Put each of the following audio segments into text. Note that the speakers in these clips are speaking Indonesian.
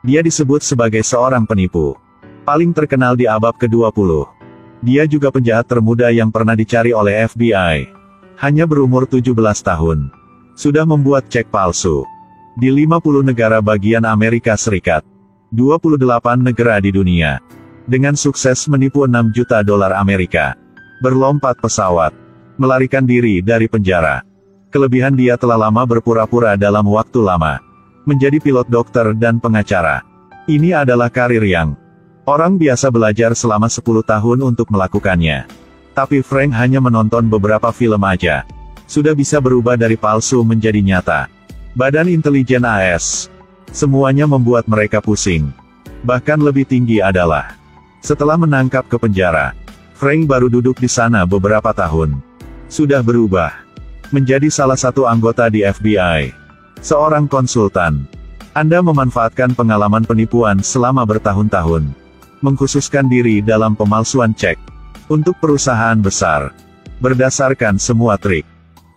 Dia disebut sebagai seorang penipu paling terkenal di abad ke-20. Dia juga penjahat termuda yang pernah dicari oleh FBI. Hanya berumur 17 tahun. Sudah membuat cek palsu di 50 negara bagian Amerika Serikat, 28 negara di dunia. Dengan sukses menipu 6 juta dolar Amerika. Berlompat pesawat, melarikan diri dari penjara. Kelebihan dia telah lama berpura-pura dalam waktu lama. Menjadi pilot dokter dan pengacara. Ini adalah karir yang orang biasa belajar selama 10 tahun untuk melakukannya. Tapi Frank hanya menonton beberapa film aja. Sudah bisa berubah dari palsu menjadi nyata. Badan intelijen AS. Semuanya membuat mereka pusing. Bahkan lebih tinggi adalah, setelah menangkap ke penjara, Frank baru duduk di sana beberapa tahun. Sudah berubah. Menjadi salah satu anggota di FBI. Seorang konsultan. Anda memanfaatkan pengalaman penipuan selama bertahun-tahun. Mengkhususkan diri dalam pemalsuan cek untuk perusahaan besar. Berdasarkan semua trik.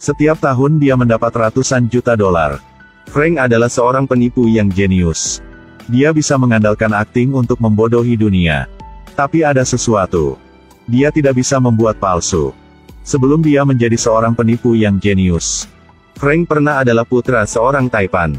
Setiap tahun dia mendapat ratusan juta dolar. Frank adalah seorang penipu yang jenius. Dia bisa mengandalkan akting untuk membodohi dunia. Tapi ada sesuatu. Dia tidak bisa membuat palsu. Sebelum dia menjadi seorang penipu yang jenius, Frank pernah adalah putra seorang Taipan.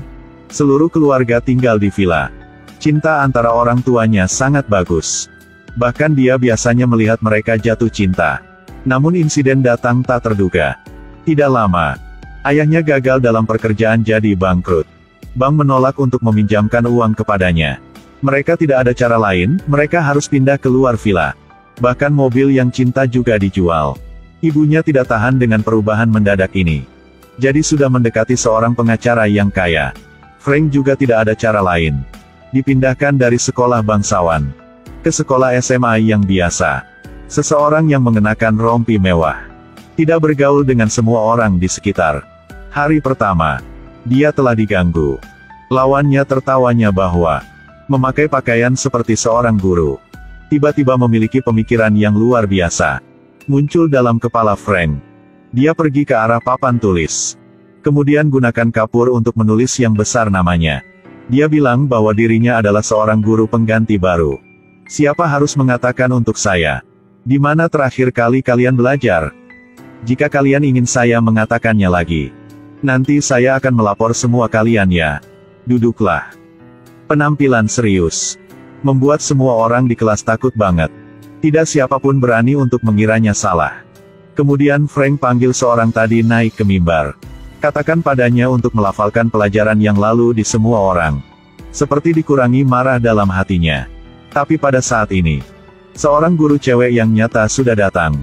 Seluruh keluarga tinggal di villa. Cinta antara orang tuanya sangat bagus. Bahkan dia biasanya melihat mereka jatuh cinta. Namun insiden datang tak terduga. Tidak lama, ayahnya gagal dalam pekerjaan jadi bangkrut. Bank menolak untuk meminjamkan uang kepadanya. Mereka tidak ada cara lain, mereka harus pindah keluar villa. Bahkan mobil yang cinta juga dijual. Ibunya tidak tahan dengan perubahan mendadak ini. Jadi sudah mendekati seorang pengacara yang kaya. Frank juga tidak ada cara lain. Dipindahkan dari sekolah bangsawan ke sekolah SMA yang biasa. Seseorang yang mengenakan rompi mewah. Tidak bergaul dengan semua orang di sekitar. Hari pertama, dia telah diganggu. Lawannya tertawanya bahwa memakai pakaian seperti seorang guru. Tiba-tiba memiliki pemikiran yang luar biasa. Muncul dalam kepala Frank. Dia pergi ke arah papan tulis. Kemudian gunakan kapur untuk menulis yang besar namanya. Dia bilang bahwa dirinya adalah seorang guru pengganti baru. Siapa harus mengatakan untuk saya? Di mana terakhir kali kalian belajar? Jika kalian ingin saya mengatakannya lagi, nanti saya akan melapor semua kalian ya. Duduklah. Penampilan serius. Membuat semua orang di kelas takut banget. Tidak siapapun berani untuk mengiranya salah. Kemudian Frank panggil seorang tadi naik ke mimbar. Katakan padanya untuk melafalkan pelajaran yang lalu di semua orang. Seperti dikurangi marah dalam hatinya. Tapi pada saat ini, seorang guru cewek yang nyata sudah datang.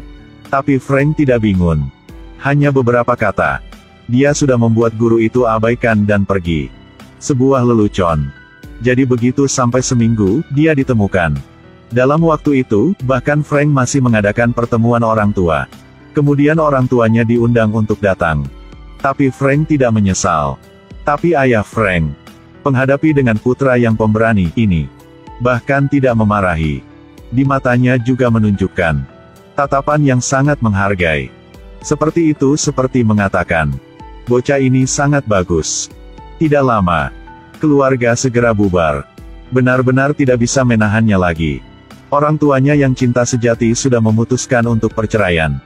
Tapi Frank tidak bingung. Hanya beberapa kata. Dia sudah membuat guru itu abaikan dan pergi. Sebuah lelucon. Jadi begitu sampai seminggu, dia ditemukan. Dalam waktu itu, bahkan Frank masih mengadakan pertemuan orang tua. Kemudian orang tuanya diundang untuk datang. Tapi Frank tidak menyesal. Tapi ayah Frank, menghadapi dengan putra yang pemberani ini, bahkan tidak memarahi. Di matanya juga menunjukkan tatapan yang sangat menghargai. Seperti itu seperti mengatakan, bocah ini sangat bagus. Tidak lama, keluarga segera bubar. Benar-benar tidak bisa menahannya lagi. Orang tuanya yang cinta sejati sudah memutuskan untuk perceraian.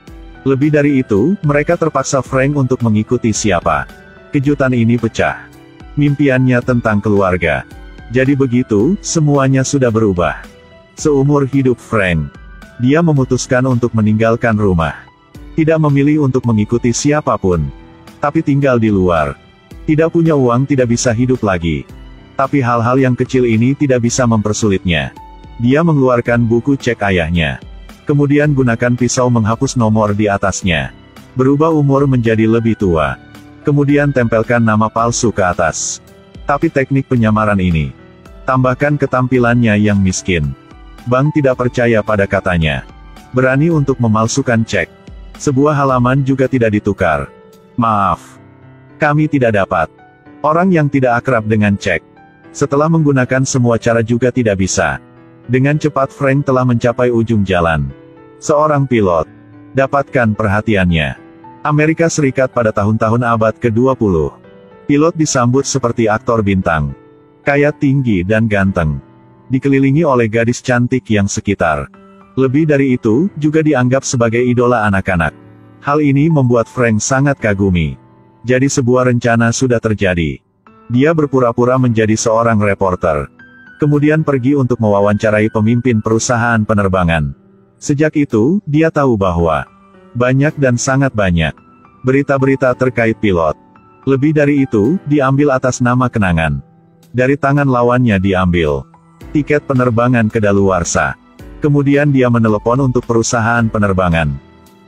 Lebih dari itu, mereka terpaksa Frank untuk mengikuti siapa. Kejutan ini pecah. Mimpiannya tentang keluarga. Jadi begitu, semuanya sudah berubah. Seumur hidup Frank, dia memutuskan untuk meninggalkan rumah. Tidak memilih untuk mengikuti siapapun. Tapi tinggal di luar. Tidak punya uang, tidak bisa hidup lagi. Tapi hal-hal yang kecil ini tidak bisa mempersulitnya. Dia mengeluarkan buku cek ayahnya. Kemudian gunakan pisau menghapus nomor di atasnya. Berubah umur menjadi lebih tua. Kemudian tempelkan nama palsu ke atas. Tapi teknik penyamaran ini. Tambahkan ketampilannya yang miskin. Bank tidak percaya pada katanya. Berani untuk memalsukan cek. Sebuah halaman juga tidak ditukar. Maaf. Kami tidak dapat. Orang yang tidak akrab dengan cek. Setelah menggunakan semua cara juga tidak bisa. Dengan cepat Frank telah mencapai ujung jalan. Seorang pilot. Dapatkan perhatiannya. Amerika Serikat pada tahun-tahun abad ke-20. Pilot disambut seperti aktor bintang. Kaya, tinggi dan ganteng. Dikelilingi oleh gadis cantik yang sekitar. Lebih dari itu, juga dianggap sebagai idola anak-anak. Hal ini membuat Frank sangat kagumi. Jadi sebuah rencana sudah terjadi. Dia berpura-pura menjadi seorang reporter. Kemudian pergi untuk mewawancarai pemimpin perusahaan penerbangan. Sejak itu, dia tahu bahwa banyak dan sangat banyak berita-berita terkait pilot. Lebih dari itu, diambil atas nama kenangan. Dari tangan lawannya diambil tiket penerbangan kedaluarsa. Kemudian dia menelepon untuk perusahaan penerbangan.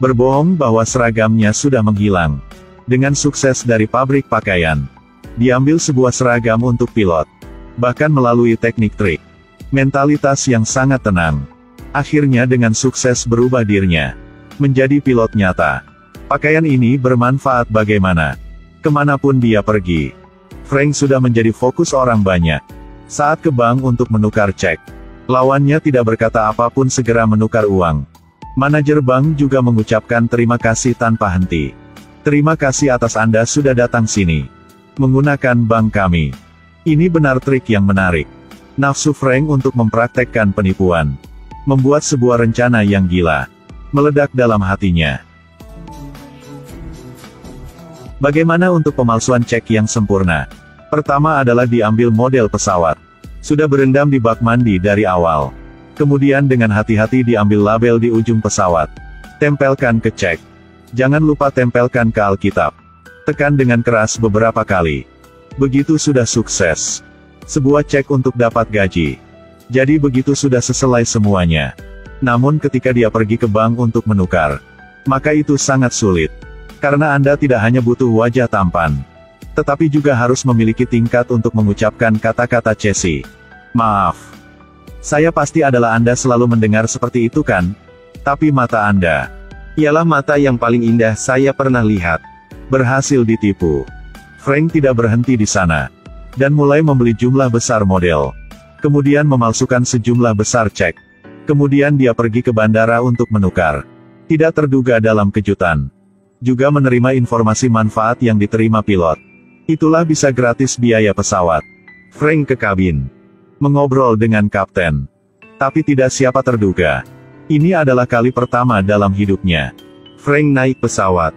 Berbohong bahwa seragamnya sudah menghilang. Dengan sukses dari pabrik pakaian, diambil sebuah seragam untuk pilot. Bahkan melalui teknik trik. Mentalitas yang sangat tenang. Akhirnya dengan sukses berubah dirinya menjadi pilot nyata. Pakaian ini bermanfaat bagaimana? Kemanapun dia pergi, Frank sudah menjadi fokus orang banyak. Saat ke bank untuk menukar cek, lawannya tidak berkata apapun, segera menukar uang. Manajer bank juga mengucapkan terima kasih tanpa henti. Terima kasih atas Anda sudah datang sini. Menggunakan bank kami. Ini benar trik yang menarik. Nafsu Frank untuk mempraktekkan penipuan membuat sebuah rencana yang gila meledak dalam hatinya. Bagaimana untuk pemalsuan cek yang sempurna? Pertama adalah diambil model pesawat. Sudah berendam di bak mandi dari awal. Kemudian dengan hati-hati diambil label di ujung pesawat. Tempelkan ke cek. Jangan lupa tempelkan ke Alkitab. Tekan dengan keras beberapa kali. Begitu sudah sukses. Sebuah cek untuk dapat gaji. Jadi begitu sudah selesai semuanya. Namun ketika dia pergi ke bank untuk menukar, maka itu sangat sulit. Karena Anda tidak hanya butuh wajah tampan, tetapi juga harus memiliki tingkat untuk mengucapkan kata-kata Chessy. Maaf. Saya pasti adalah Anda selalu mendengar seperti itu kan? Tapi mata Anda ialah mata yang paling indah saya pernah lihat. Berhasil ditipu. Frank tidak berhenti di sana. Dan mulai membeli jumlah besar model. Kemudian memalsukan sejumlah besar cek. Kemudian dia pergi ke bandara untuk menukar. Tidak terduga dalam kejutan. Juga menerima informasi manfaat yang diterima pilot. Itulah bisa gratis biaya pesawat. Frank ke kabin. Mengobrol dengan kapten. Tapi tidak siapa terduga. Ini adalah kali pertama dalam hidupnya Frank naik pesawat.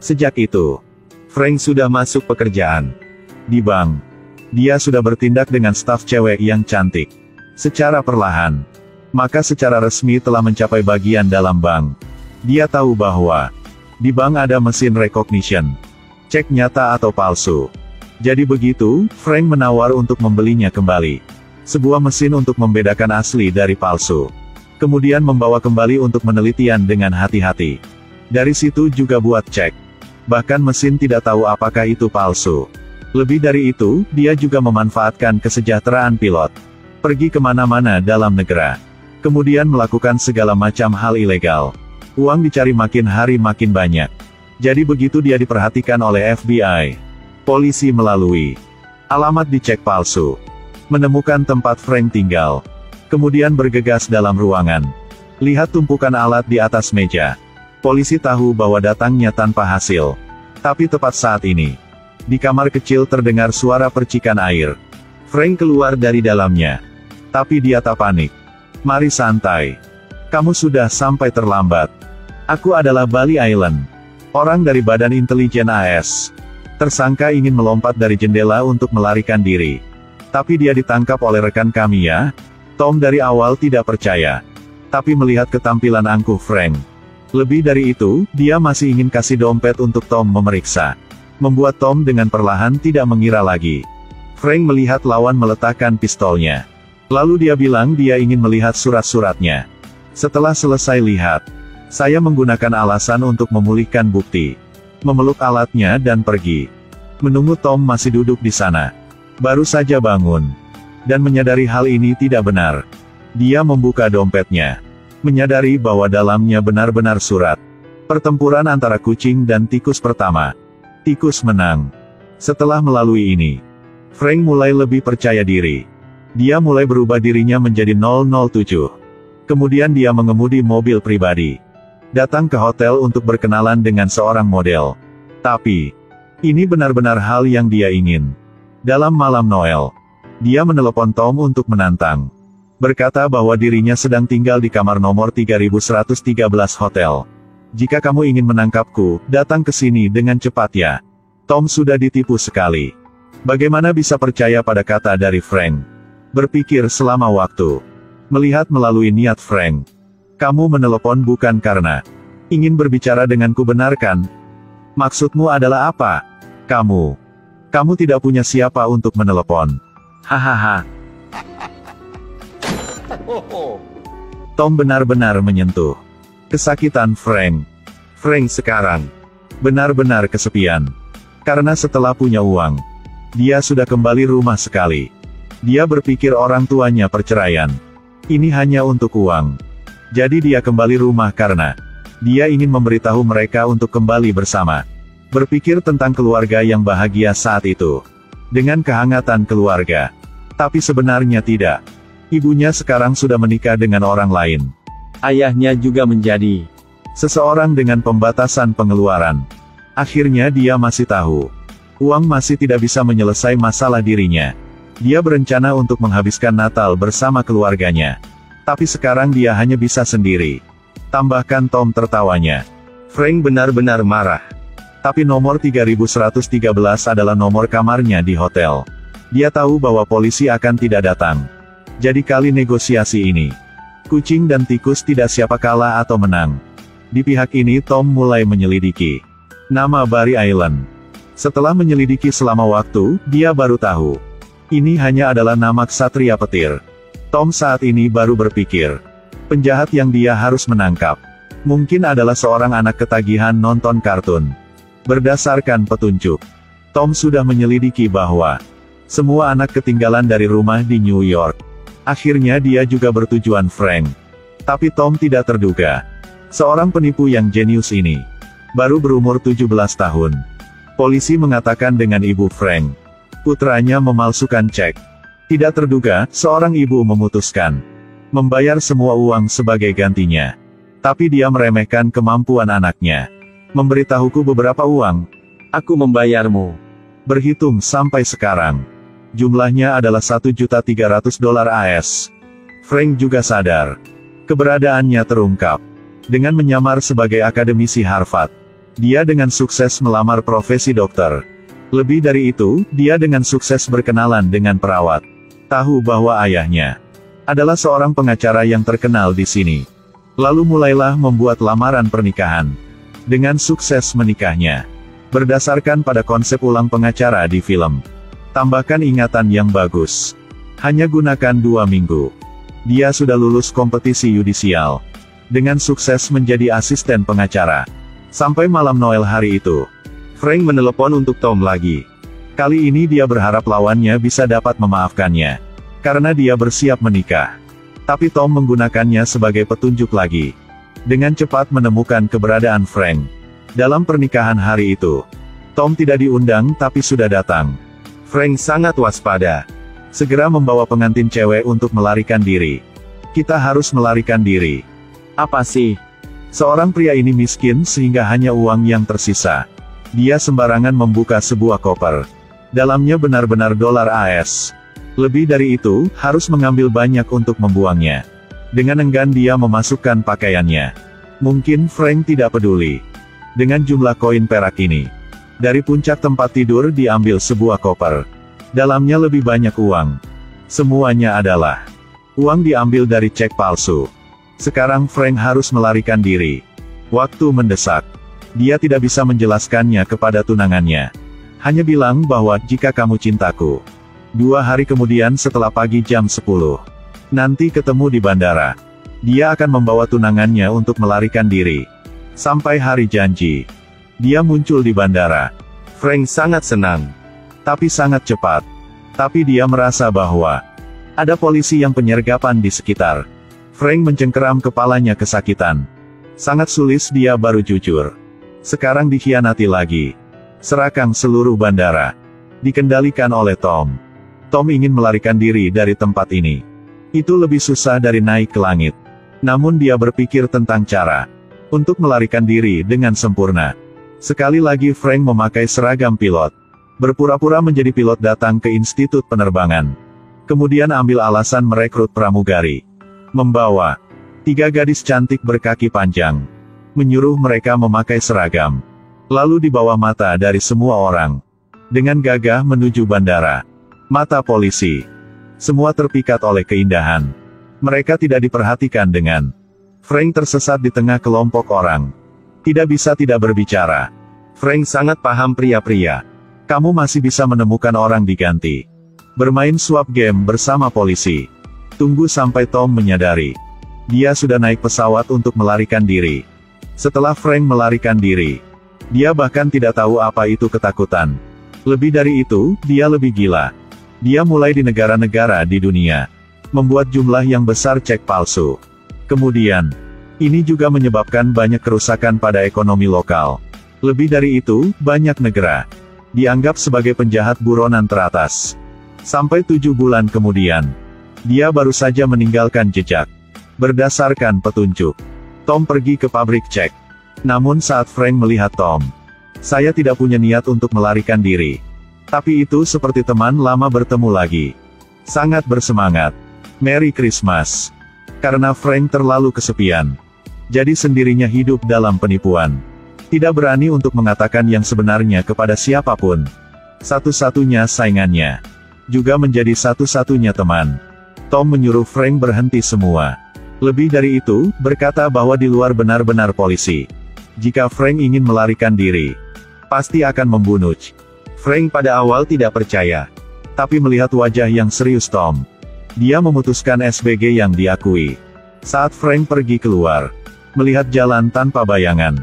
Sejak itu, Frank sudah masuk pekerjaan di bank. Dia sudah bertindak dengan staf cewek yang cantik. Secara perlahan. Maka secara resmi telah mencapai bagian dalam bank. Dia tahu bahwa di bank ada mesin recognition. Cek nyata atau palsu. Jadi begitu, Frank menawar untuk membelinya kembali. Sebuah mesin untuk membedakan asli dari palsu. Kemudian membawa kembali untuk penelitian dengan hati-hati. Dari situ juga buat cek. Bahkan mesin tidak tahu apakah itu palsu. Lebih dari itu, dia juga memanfaatkan kesejahteraan pilot. Pergi kemana-mana dalam negara. Kemudian melakukan segala macam hal ilegal. Uang dicari makin hari makin banyak. Jadi begitu dia diperhatikan oleh FBI. Polisi melalui alamat dicek palsu. Menemukan tempat Frank tinggal. Kemudian bergegas dalam ruangan. Lihat tumpukan alat di atas meja. Polisi tahu bahwa datangnya tanpa hasil. Tapi tepat saat ini, di kamar kecil terdengar suara percikan air. Frank keluar dari dalamnya. Tapi dia tak panik. Mari santai. Kamu sudah sampai terlambat. Aku adalah Bali Island. Orang dari Badan Intelijen AS. Tersangka ingin melompat dari jendela untuk melarikan diri. Tapi dia ditangkap oleh rekan kami ya. Tom dari awal tidak percaya. Tapi melihat ketampilan angkuh Frank. Lebih dari itu, dia masih ingin kasih dompet untuk Tom memeriksa. Membuat Tom dengan perlahan tidak mengira lagi. Frank melihat lawan meletakkan pistolnya. Lalu dia bilang dia ingin melihat surat-suratnya. Setelah selesai lihat, saya menggunakan alasan untuk memulihkan bukti. Memeluk alatnya dan pergi. Menunggu Tom masih duduk di sana. Baru saja bangun. Dan menyadari hal ini tidak benar. Dia membuka dompetnya. Menyadari bahwa dalamnya benar-benar surat. Pertempuran antara kucing dan tikus pertama. Tikus menang. Setelah melalui ini, Frank mulai lebih percaya diri. Dia mulai berubah dirinya menjadi 007. Kemudian dia mengemudi mobil pribadi. Datang ke hotel untuk berkenalan dengan seorang model. Tapi, ini benar-benar hal yang dia ingin. Dalam malam Noel, Dia menelepon Tom untuk menantang. Berkata bahwa dirinya sedang tinggal di kamar nomor 3113 hotel. Jika kamu ingin menangkapku, datang ke sini dengan cepat ya. Tom sudah ditipu sekali. Bagaimana bisa percaya pada kata dari Frank? Berpikir selama waktu. Melihat melalui niat Frank. Kamu menelepon bukan karena ingin berbicara denganku, benarkan? Maksudmu adalah apa? Kamu tidak punya siapa untuk menelepon. Hahaha. Tom benar-benar menyentuh kesakitan Frank. Frank sekarang benar-benar kesepian. Karena setelah punya uang, dia sudah kembali rumah sekali. Dia berpikir orang tuanya perceraian. Ini hanya untuk uang. Jadi dia kembali rumah karena dia ingin memberitahu mereka untuk kembali bersama. Berpikir tentang keluarga yang bahagia saat itu. Dengan kehangatan keluarga. Tapi sebenarnya tidak. Ibunya sekarang sudah menikah dengan orang lain. Ayahnya juga menjadi seseorang dengan pembatasan pengeluaran. Akhirnya dia masih tahu. Uang masih tidak bisa menyelesaikan masalah dirinya. Dia berencana untuk menghabiskan Natal bersama keluarganya. Tapi sekarang dia hanya bisa sendiri. Tambahkan Tom tertawanya. Frank benar-benar marah. Tapi nomor 3113 adalah nomor kamarnya di hotel. Dia tahu bahwa polisi akan tidak datang. Jadi kali negosiasi ini, kucing dan tikus tidak siapa kalah atau menang. Di pihak ini Tom mulai menyelidiki nama Barry Island. Setelah menyelidiki selama waktu, dia baru tahu. Ini hanya adalah nama ksatria petir. Tom saat ini baru berpikir. Penjahat yang dia harus menangkap. Mungkin adalah seorang anak ketagihan nonton kartun. Berdasarkan petunjuk, Tom sudah menyelidiki bahwa semua anak ketinggalan dari rumah di New York. Akhirnya dia juga bertujuan Frank. Tapi Tom tidak terduga. Seorang penipu yang jenius ini baru berumur 17 tahun. Polisi mengatakan dengan ibu Frank. Putranya memalsukan cek. Tidak terduga, seorang ibu memutuskan membayar semua uang sebagai gantinya. Tapi dia meremehkan kemampuan anaknya. Memberitahuku beberapa uang. Aku membayarmu. Berhitung sampai sekarang. Jumlahnya adalah $1.300.000 AS. Frank juga sadar. Keberadaannya terungkap. Dengan menyamar sebagai akademisi Harvard. Dia dengan sukses melamar profesi dokter. Lebih dari itu, dia dengan sukses berkenalan dengan perawat. Tahu bahwa ayahnya adalah seorang pengacara yang terkenal di sini. Lalu mulailah membuat lamaran pernikahan. Dengan sukses menikahnya. Berdasarkan pada konsep ulang pengacara di film. Tambahkan ingatan yang bagus. Hanya gunakan 2 minggu. Dia sudah lulus kompetisi yudisial. Dengan sukses menjadi asisten pengacara. Sampai malam Noel hari itu. Frank menelepon untuk Tom lagi. Kali ini dia berharap lawannya bisa dapat memaafkannya. Karena dia bersiap menikah. Tapi Tom menggunakannya sebagai petunjuk lagi. Dengan cepat menemukan keberadaan Frank. Dalam pernikahan hari itu. Tom tidak diundang tapi sudah datang. Frank sangat waspada. Segera membawa pengantin cewek untuk melarikan diri. Kita harus melarikan diri. Apa sih? Seorang pria ini miskin sehingga hanya uang yang tersisa. Dia sembarangan membuka sebuah koper. Dalamnya benar-benar dolar AS. Lebih dari itu, harus mengambil banyak untuk membuangnya. Dengan enggan dia memasukkan pakaiannya. Mungkin Frank tidak peduli. Dengan jumlah koin perak ini. Dari puncak tempat tidur diambil sebuah koper. Dalamnya lebih banyak uang. Semuanya adalah uang diambil dari cek palsu. Sekarang Frank harus melarikan diri. Waktu mendesak. Dia tidak bisa menjelaskannya kepada tunangannya. Hanya bilang bahwa, jika kamu cintaku. 2 hari kemudian setelah pagi jam 10. Nanti ketemu di bandara. Dia akan membawa tunangannya untuk melarikan diri. Sampai hari janji. Dia muncul di bandara. Frank sangat senang. Tapi sangat cepat. Tapi dia merasa bahwa ada polisi yang penyergapan di sekitar. Frank mencengkeram kepalanya kesakitan. Sangat sulit dia baru jujur. Sekarang dikhianati lagi. Serakang seluruh bandara. Dikendalikan oleh Tom. Tom ingin melarikan diri dari tempat ini. Itu lebih susah dari naik ke langit. Namun dia berpikir tentang cara untuk melarikan diri dengan sempurna. Sekali lagi Frank memakai seragam pilot. Berpura-pura menjadi pilot datang ke institut penerbangan. Kemudian ambil alasan merekrut pramugari. Membawa 3 gadis cantik berkaki panjang. Menyuruh mereka memakai seragam. Lalu di bawah mata dari semua orang. Dengan gagah menuju bandara. Mata polisi. Semua terpikat oleh keindahan. Mereka tidak diperhatikan dengan. Frank tersesat di tengah kelompok orang. Tidak bisa tidak berbicara. Frank sangat paham pria-pria. Kamu masih bisa menemukan orang diganti. Bermain swap game bersama polisi. Tunggu sampai Tom menyadari. Dia sudah naik pesawat untuk melarikan diri. Setelah Frank melarikan diri. Dia bahkan tidak tahu apa itu ketakutan. Lebih dari itu, dia lebih gila. Dia mulai di negara-negara di dunia. Membuat jumlah yang besar cek palsu. Kemudian, ini juga menyebabkan banyak kerusakan pada ekonomi lokal. Lebih dari itu, banyak negara dianggap sebagai penjahat buronan teratas. Sampai 7 bulan kemudian, dia baru saja meninggalkan jejak. Berdasarkan petunjuk, Tom pergi ke pabrik cek. Namun saat Frank melihat Tom, saya tidak punya niat untuk melarikan diri. Tapi itu seperti teman lama bertemu lagi. Sangat bersemangat. Merry Christmas. Karena Frank terlalu kesepian. Jadi sendirinya hidup dalam penipuan. Tidak berani untuk mengatakan yang sebenarnya kepada siapapun. Satu-satunya saingannya. Juga menjadi satu-satunya teman. Tom menyuruh Frank berhenti semua. Lebih dari itu, berkata bahwa di luar benar-benar polisi. Jika Frank ingin melarikan diri, pasti akan membunuh. Frank pada awal tidak percaya. Tapi melihat wajah yang serius Tom, dia memutuskan SBG yang diakui. Saat Frank pergi keluar, melihat jalan tanpa bayangan,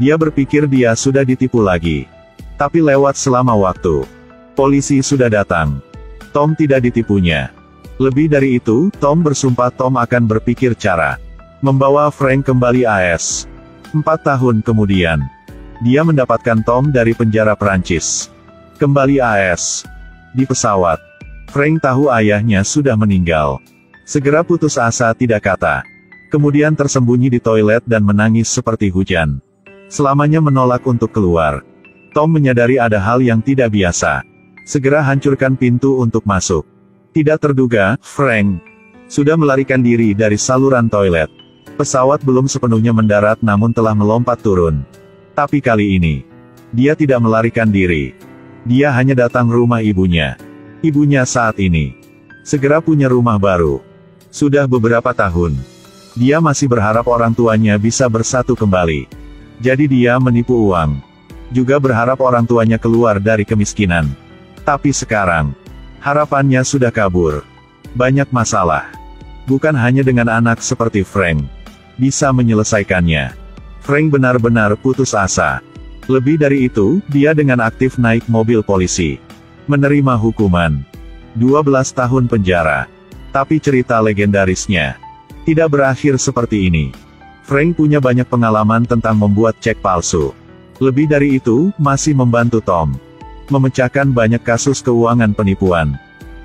dia berpikir dia sudah ditipu lagi. Tapi lewat selama waktu, polisi sudah datang. Tom tidak ditipunya. Lebih dari itu, Tom bersumpah Tom akan berpikir cara membawa Frank kembali AS. 4 tahun kemudian, dia mendapatkan Tom dari penjara Perancis. Kembali AS. Di pesawat, Frank tahu ayahnya sudah meninggal. Segera putus asa tidak kata. Kemudian tersembunyi di toilet dan menangis seperti hujan. Selamanya menolak untuk keluar. Tom menyadari ada hal yang tidak biasa. Segera hancurkan pintu untuk masuk. Tidak terduga, Frank sudah melarikan diri dari saluran toilet. Pesawat belum sepenuhnya mendarat namun telah melompat turun. Tapi kali ini, dia tidak melarikan diri. Dia hanya datang rumah ibunya. Ibunya saat ini segera punya rumah baru. Sudah beberapa tahun, dia masih berharap orang tuanya bisa bersatu kembali. Jadi dia menipu uang. Juga berharap orang tuanya keluar dari kemiskinan. Tapi sekarang, harapannya sudah kabur. Banyak masalah. Bukan hanya dengan anak seperti Frank bisa menyelesaikannya. Frank benar-benar putus asa. Lebih dari itu, dia dengan aktif naik mobil polisi. Menerima hukuman 12 tahun penjara. Tapi cerita legendarisnya tidak berakhir seperti ini. Frank punya banyak pengalaman tentang membuat cek palsu. Lebih dari itu, masih membantu Tom memecahkan banyak kasus keuangan penipuan.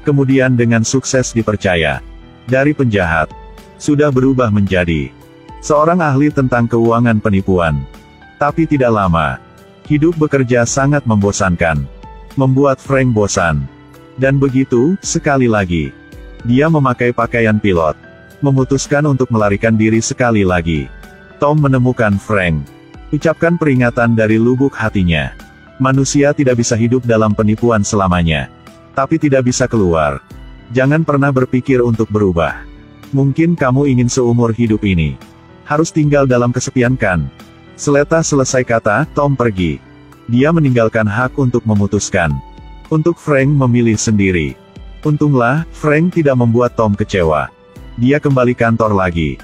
Kemudian dengan sukses dipercaya dari penjahat, sudah berubah menjadi seorang ahli tentang keuangan penipuan. Tapi tidak lama, hidup bekerja sangat membosankan. Membuat Frank bosan. Dan begitu, sekali lagi, dia memakai pakaian pilot. Memutuskan untuk melarikan diri sekali lagi. Tom menemukan Frank. Ucapkan peringatan dari lubuk hatinya. Manusia tidak bisa hidup dalam penipuan selamanya. Tapi tidak bisa keluar. Jangan pernah berpikir untuk berubah. Mungkin kamu ingin seumur hidup ini harus tinggal dalam kesepian kan? Seleta selesai kata, Tom pergi. Dia meninggalkan hak untuk memutuskan. Untuk Frank memilih sendiri. Untunglah, Frank tidak membuat Tom kecewa. Dia kembali kantor lagi.